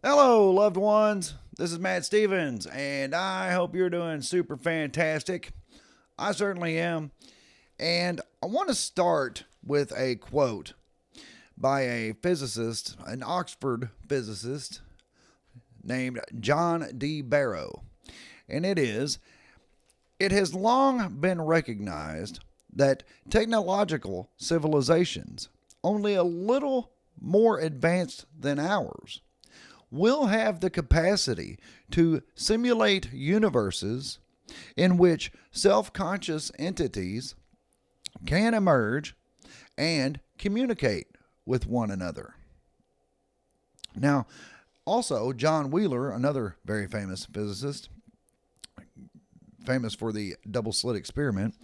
Hello, loved ones. This is Matt Stevens, and I hope you're doing super fantastic. I certainly am. And I want to start with a quote by a physicist, an Oxford physicist named John D. Barrow. And it has long been recognized that technological civilizations, only a little more advanced than ours, will have the capacity to simulate universes in which self conscious entities can emerge and communicate with one another. Now, also, John Wheeler, another very famous physicist, famous for the double slit experiment,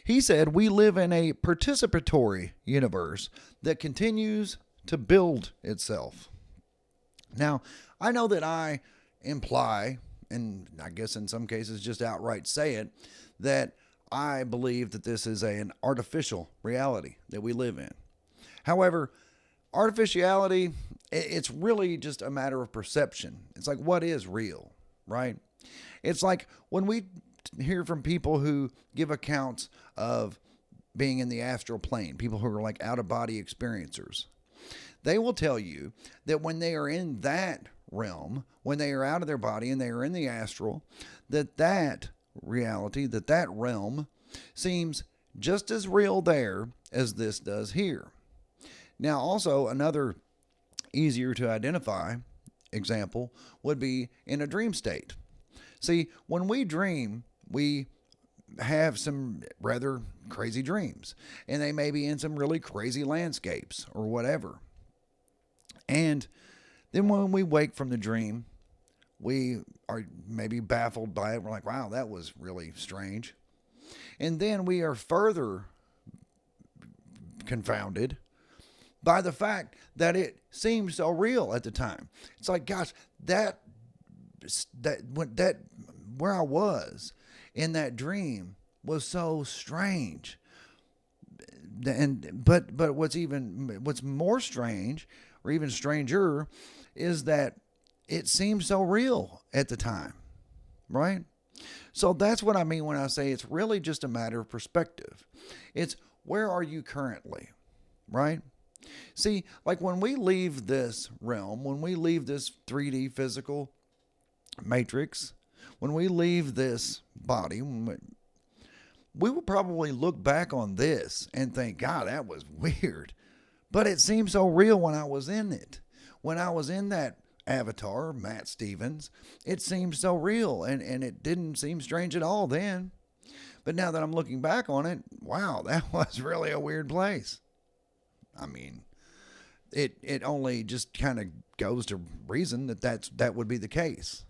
he said, "We live in a participatory universe that continues to build itself." Now, I know that I imply, and I guess in some cases just outright say it, that I believe that this is an artificial reality that we live in. However, artificiality, it's really just a matter of perception. It's like, what is real, right? It's like when we hear from people who give accounts of being in the astral plane, people who are like out of body experiencers. They will tell you that when they are in that realm, when they are out of their body and they are in the astral, that reality, that realm seems just as real there as this does here. Now, also, another easier to identify example would be in a dream state. See, when we dream, we have some rather crazy dreams, and they may be in some really crazy landscapes or whatever. And then when we wake from the dream, we are maybe baffled by it. We're like, wow, that was really strange. And then we are further confounded by the fact that it seems so real at the time. It's like, gosh, that where I was in that dream was so strange. But what's more strange, or even stranger, is that it seems so real at the time, right? So that's what I mean when I say it's really just a matter of perspective. It's where are you currently, right? See, like when we leave this realm, when we leave this 3D physical matrix, when we leave this body, we will probably look back on this and think, God, that was weird. But it seemed so real when I was in it. When I was in that avatar, Matt Stevens, it seemed so real and it didn't seem strange at all then. But now that I'm looking back on it, wow, that was really a weird place. I mean, it only just kind of goes to reason that would be the case.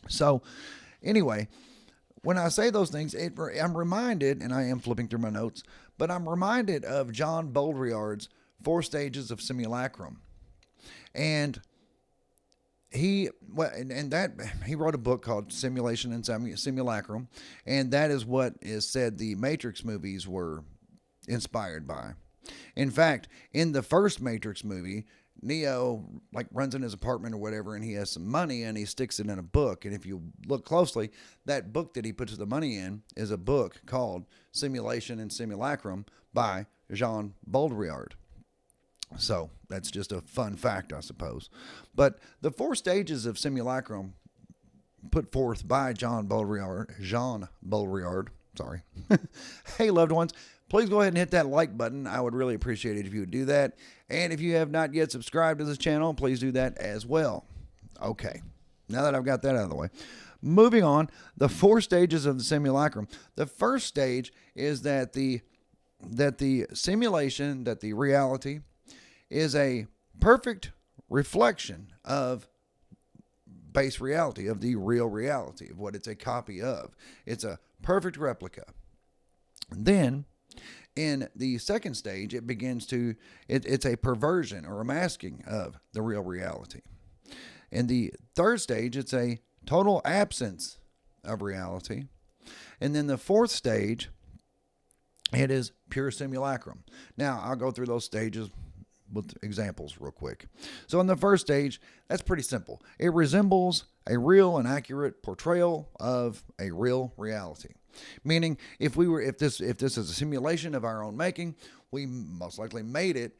So, anyway, when I say those things, I'm reminded, and I am flipping through my notes, but I'm reminded of Jean Boudrillard's 4 Stages of Simulacrum. And he wrote a book called Simulation and Simulacrum, and that is what is said the Matrix movies were inspired by. In fact, in the first Matrix movie, Neo runs in his apartment or whatever, and he has some money and he sticks it in a book. And if you look closely, that book that he puts the money in is a book called Simulation and Simulacrum by Jean Boudrillard. So that's just a fun fact, I suppose. But the 4 stages of Simulacrum put forth by Jean Boudrillard, sorry. Hey, loved ones, please go ahead and hit that like button. I would really appreciate it if you would do that. And if you have not yet subscribed to this channel, please do that as well. Okay, now that I've got that out of the way, moving on, the 4 stages of the simulacrum. The first stage is that the simulation, that the reality is a perfect reflection of base reality, of the real reality, of what it's a copy of. It's a perfect replica. Then, in the second stage, it's a perversion or a masking of the real reality. In the third stage, it's a total absence of reality. And then the fourth stage, it is pure simulacrum. Now, I'll go through those stages with examples real quick. So in the first stage, that's pretty simple. It resembles a real and accurate portrayal of a real reality. Meaning, if this is a simulation of our own making, we most likely made it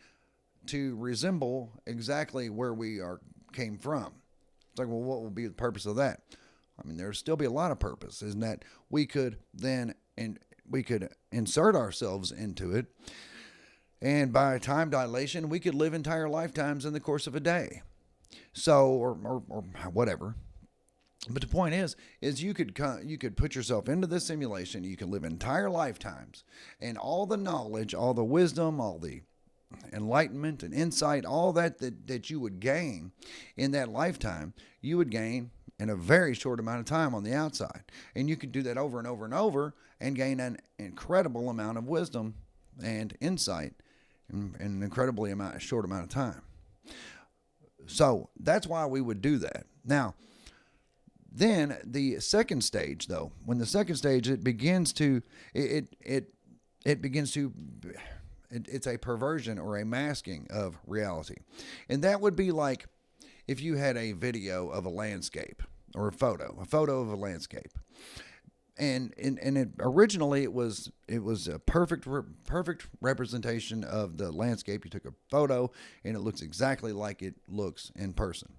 to resemble exactly where we came from. It's like, well, what will be the purpose of that? I mean, there'll still be a lot of purpose, isn't that we could then we could insert ourselves into it, and by time dilation, we could live entire lifetimes in the course of a day. So, or whatever. But the point is you could put yourself into this simulation. You can live entire lifetimes, and all the knowledge, all the wisdom, all the enlightenment and insight, all that you would gain in that lifetime, you would gain in a very short amount of time on the outside. And you could do that over and over and over and gain an incredible amount of wisdom and insight in an incredibly short amount of time. So that's why we would do that. Now, then the second stage, though, when the second stage, it's a perversion or a masking of reality. And that would be like if you had a video of a landscape or a photo of a landscape. And originally it was a perfect representation of the landscape. You took a photo and it looks exactly like it looks in person.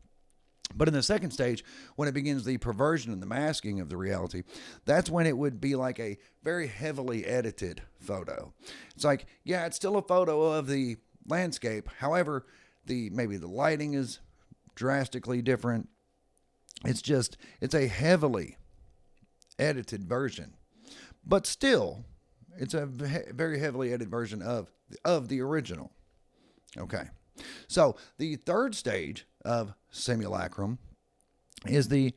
But in the second stage, when it begins the perversion and the masking of the reality, that's when it would be like a very heavily edited photo. It's like, yeah, it's still a photo of the landscape. However, maybe the lighting is drastically different. It's a heavily edited version. But still, it's a very heavily edited version of the original. Okay. So the third stage of simulacrum is the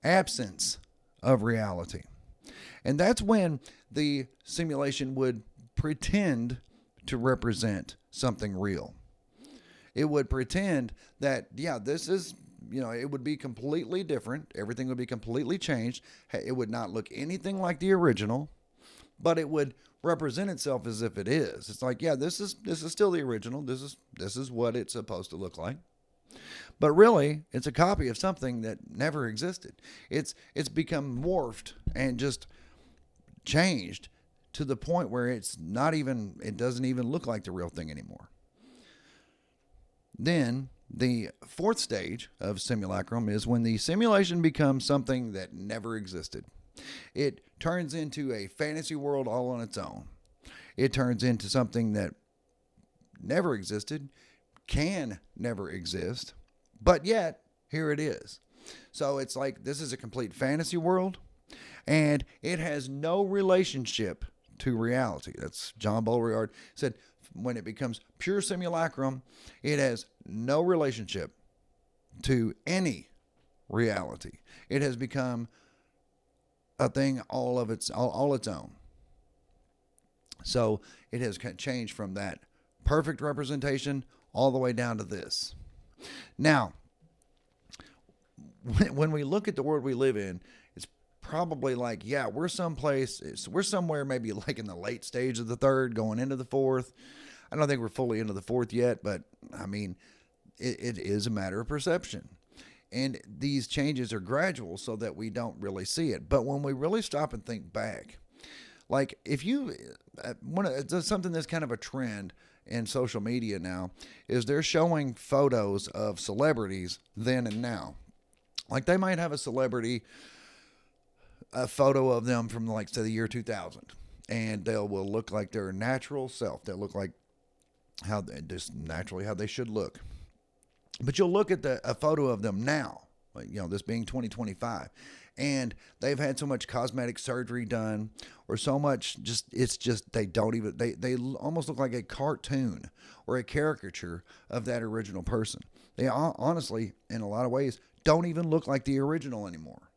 absence of reality. And that's when the simulation would pretend to represent something real. It would pretend that, yeah, this is, it would be completely different. Everything would be completely changed. It would not look anything like the original, but it would represent itself as if it is. It's like, yeah, this is still the original. This is what it's supposed to look like. But really, it's a copy of something that never existed. It's become morphed and just changed to the point where it doesn't even look like the real thing anymore. Then the fourth stage of simulacrum is when the simulation becomes something that never existed. It turns into a fantasy world all on its own. It turns into something that never existed, can never exist, but yet here it is. So it's like this is a complete fantasy world, and it has no relationship to reality. That's Jean Boudrillard said, when it becomes pure simulacrum, it has no relationship to any reality. It has become a thing all its own. So it has changed from that perfect representation all the way down to this. Now, when we look at the world we live in, it's probably like, yeah, we're somewhere maybe like in the late stage of the third, going into the fourth. I don't think we're fully into the fourth yet, but I mean, it is a matter of perception. And these changes are gradual so that we don't really see it. But when we really stop and think back, like if you something that's kind of a trend in social media now is they're showing photos of celebrities then and now. Like they might have a photo of them from like say the year 2000, and they will look like their natural self. They'll look like how they should look. But you'll look at a photo of them now, like, this being 2025, and they've had so much cosmetic surgery done, or so much they almost look like a cartoon or a caricature of that original person. They honestly, in a lot of ways, don't even look like the original anymore.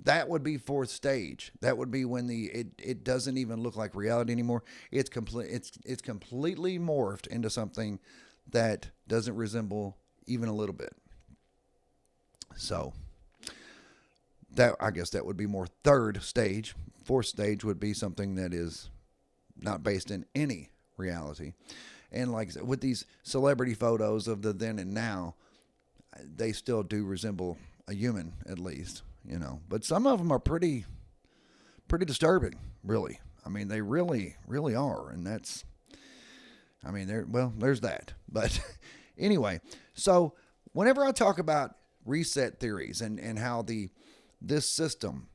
That would be fourth stage. That would be when it doesn't even look like reality anymore. It's completely morphed into something that doesn't resemble even a little bit. So I guess that would be more third stage. Fourth stage would be something that is not based in any reality. And like I said, with these celebrity photos of the then and now, they still do resemble a human, at least, you know. But some of them are pretty disturbing, really. I mean, they really, really are. And that's, I mean, there's that. But anyway, so whenever I talk about reset theories and how this system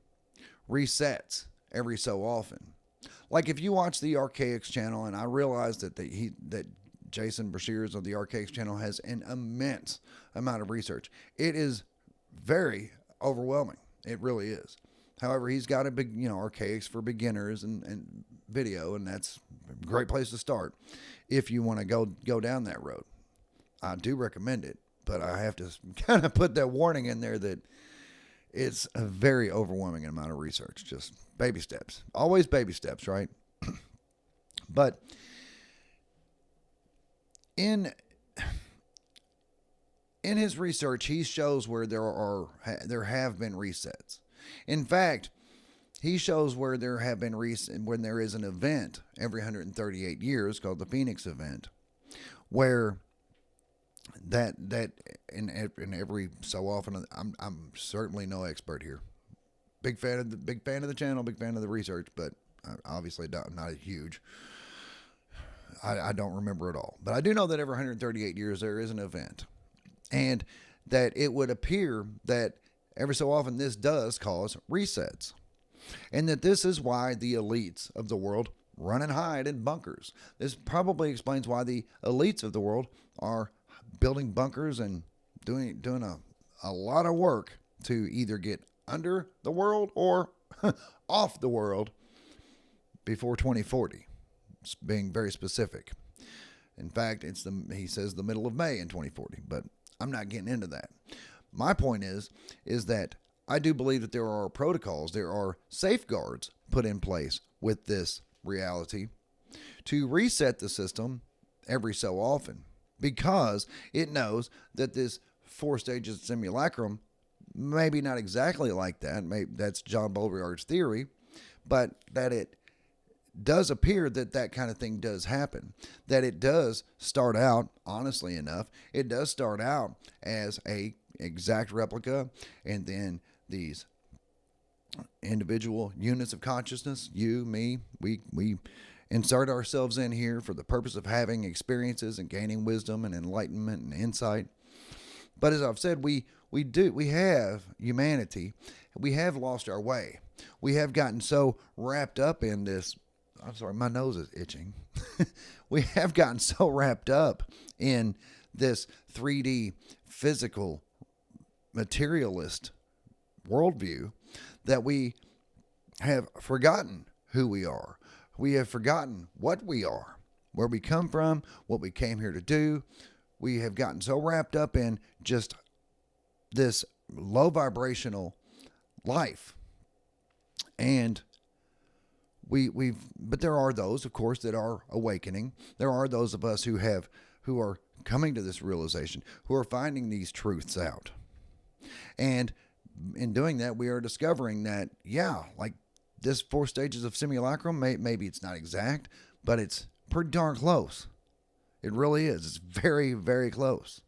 resets every so often, like if you watch the Archaics channel, and I realize that Jason Brashears of the Archaics channel has an immense amount of research. It is very overwhelming. It really is. However, he's got a big, Archaics for beginners and video, and that's a great place to start if you want to go down that road. I do recommend it, but I have to kind of put that warning in there that it's a very overwhelming amount of research. Just baby steps. Always baby steps, right? But in his research, he shows where there have been resets. In fact, he shows where there have been when there is an event every 138 years called the Phoenix event, where that in every so often, I'm certainly no expert here. Big fan of the channel, big fan of the research, but obviously not a huge. I don't remember it all, but I do know that every 138 years there is an event, and that it would appear that every so often this does cause resets, and that this is why the elites of the world run and hide in bunkers. This probably explains why the elites of the world are building bunkers and doing a lot of work to either get under the world or off the world before 2040. It's being very specific. In fact, he says the middle of May in 2040, but I'm not getting into that. My point is that I do believe that there are protocols, there are safeguards put in place with this reality to reset the system every so often, because it knows that this 4 stages simulacrum, maybe not exactly like that, maybe that's Jean Boudrillard's theory, but that it does appear that kind of thing does happen, that it does start out, honestly enough, it does start out as a exact replica, and then these individual units of consciousness, you, me, we insert ourselves in here for the purpose of having experiences and gaining wisdom and enlightenment and insight. But as I've said, we have humanity, we have lost our way. We have gotten so wrapped up in this. I'm sorry, my nose is itching. We have gotten so wrapped up in this 3D physical materialist worldview that we have forgotten who we are. We have forgotten what we are, where we come from, what we came here to do. We have gotten so wrapped up in just this low vibrational life. And but there are those, of course, that are awakening. There are those of us who are coming to this realization, who are finding these truths out. And in doing that, we are discovering that, like this 4 stages of simulacrum, maybe it's not exact, but it's pretty darn close. It really is. It's very, very close.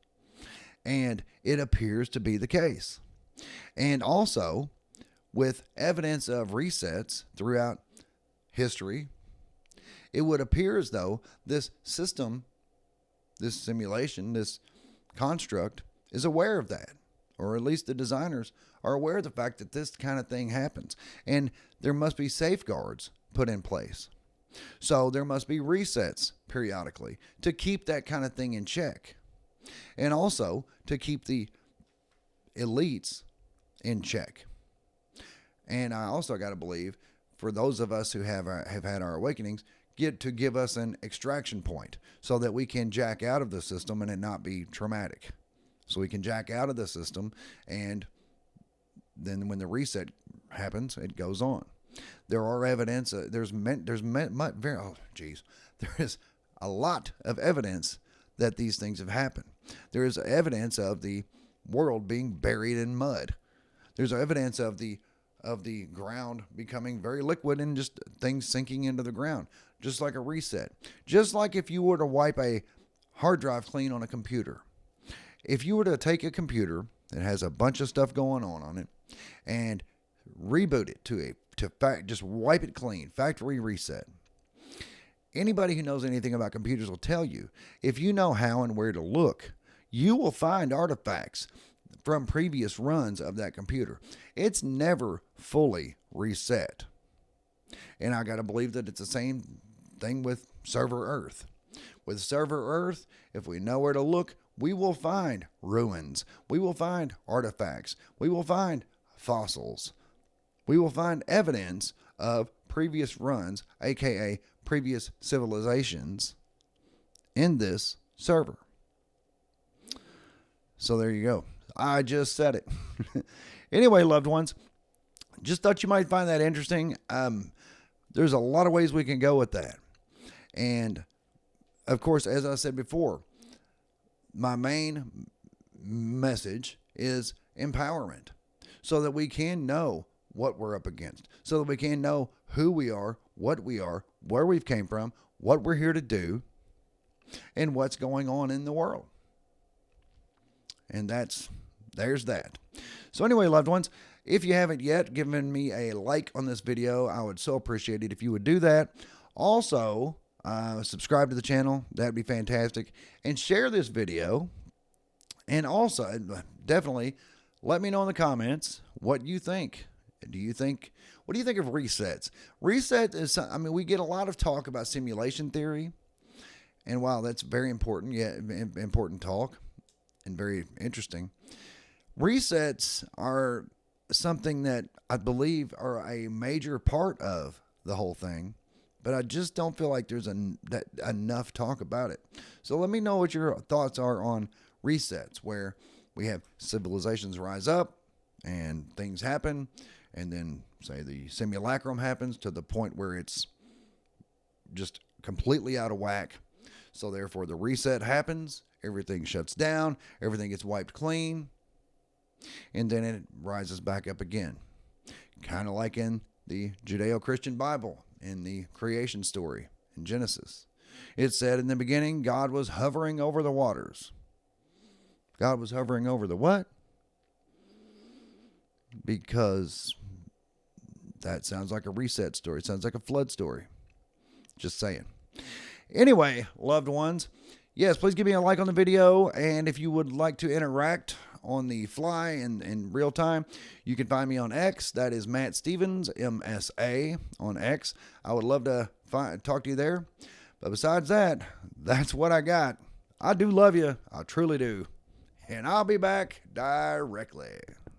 And it appears to be the case. And also, with evidence of resets throughout history, it would appear as though this system, this simulation, this construct is aware of that, or at least the designers are aware of the fact that this kind of thing happens, and there must be safeguards put in place. So there must be resets periodically to keep that kind of thing in check, and also to keep the elites in check. And I also got to believe, for those of us who have had our awakenings, give us an extraction point so that we can jack out of the system and it not be traumatic. So we can jack out of the system, and then when the reset happens, it goes on. There are evidence. There is a lot of evidence that these things have happened. There is evidence of the world being buried in mud. There's evidence of the ground becoming very liquid and just things sinking into the ground. just like a reset. Just like if you were to wipe a hard drive clean on a computer. If you were to take a computer that has a bunch of stuff going on it and reboot it just wipe it clean, factory reset. Anybody who knows anything about computers will tell you, if you know how and where to look, you will find artifacts from previous runs of that computer. It's never fully reset. And I got to believe that it's the same thing with Server Earth. With Server Earth, if we know where to look, we will find ruins. We will find artifacts. We will find fossils. We will find evidence of previous runs, aka previous civilizations, in this server. So there you go. I just said it. Anyway, loved ones, just thought you might find that interesting. There's a lot of ways we can go with that. And of course, as I said before, my main message is empowerment, so that we can know what we're up against, so that we can know who we are, what we are, where we've came from, what we're here to do, and what's going on in the world. And there's that. So anyway, loved ones, if you haven't yet given me a like on this video, I would so appreciate it if you would do that. Also, subscribe to the channel. That'd be fantastic. And share this video. And also, definitely let me know in the comments what you think. What do you think of resets? Reset is, we get a lot of talk about simulation theory. And while that's very important, important talk and very interesting, resets are something that I believe are a major part of the whole thing. But I just don't feel like there's enough talk about it. So let me know what your thoughts are on resets, where we have civilizations rise up and things happen, and then say the simulacrum happens to the point where it's just completely out of whack. So therefore the reset happens, everything shuts down, everything gets wiped clean, and then it rises back up again. Kind of like in the Judeo-Christian Bible, in the creation story in Genesis. It said in the beginning, God was hovering over the waters. God was hovering over the what? Because that sounds like a reset story. It sounds like a flood story. Just saying. Anyway, loved ones, yes, please give me a like on the video. And if you would like to interact on the fly in real time, you can find me on X. That is Matt Stevens, MSA on X. I would love to talk to you there. But besides that, that's what I got. I do love you. I truly do. And I'll be back directly.